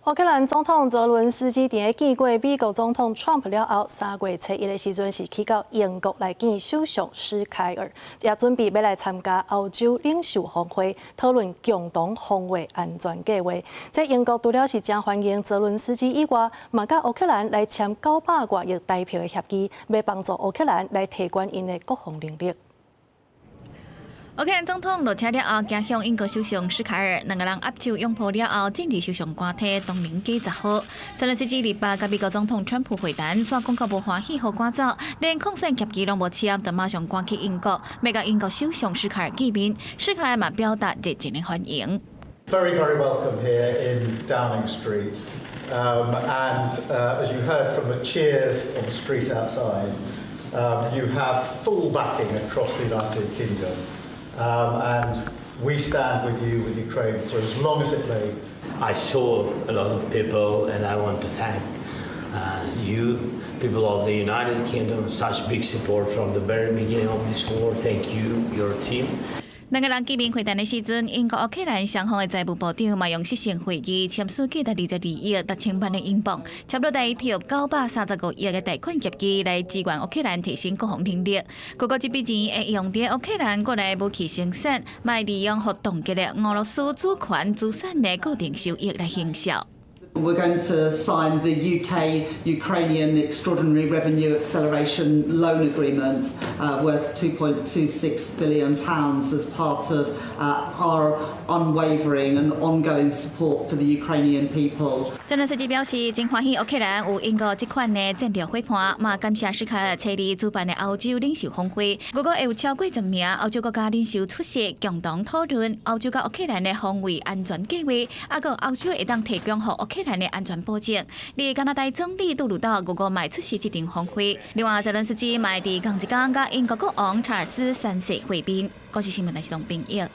乌克兰总统泽伦斯基伫见过美国总统 Trump 了后，3月初1的时阵是去到英国来见首相施凯尔，也准备要来参加欧洲领袖峰会，讨论共同防卫安全计划。在英国除了是真欢迎泽伦斯基以外，嘛甲乌克兰来签900多亿代票的协议，要帮助乌克兰来提高因的国防能力。 乌克兰总统落车了后，行向英国首相施凯尔，两个人握手拥抱了后，政治首相官邸当面加10号。泽连斯基礼拜甲美国总统川普会谈，煞讲到无欢喜好赶走，连空伞协议拢无签，就马上赶去英国，要甲英国首相施凯尔见面。施凯尔嘛表达热情的欢迎。Very, very welcome here in Downing Street, and as you heard from the cheers on the street outside, you have full backing across the United Kingdom. And we stand with you, with Ukraine, for as long as it may. I saw a lot of people, and I want to thank you, people of the United Kingdom, such big support from the very beginning of this war. Thank you, your team. 两个人见面会谈的时阵，英国乌克兰双方的财务部长嘛用视讯会议签署价值22亿6000万的英镑，差不多代表935亿的贷款协议来支援乌克兰提升国防能力。各国这笔钱会用在乌克兰国内武器生产，卖利用和冻结的俄罗斯主权资产的固定收益来行销。 We're going to sign the UK-Ukrainian Extraordinary Revenue Acceleration Loan Agreement worth £2.26 billion as part of our unwavering and ongoing support for the Ukrainian people. 泽连斯基表示，真欢喜乌克兰有英国这款的战略伙伴，嘛感谢施凯尔车里主办的欧洲领袖峰会，如果会有超过10名欧洲国家领袖出席，共同讨论欧洲甲乌克兰的防卫安全计划，啊个欧洲会当提供予乌克兰的安全保证。而加拿大总理杜鲁道如果卖出席这场峰会，另外泽连斯基卖伫同一天甲英国国王查尔斯3世会面。国际新闻台是同朋友。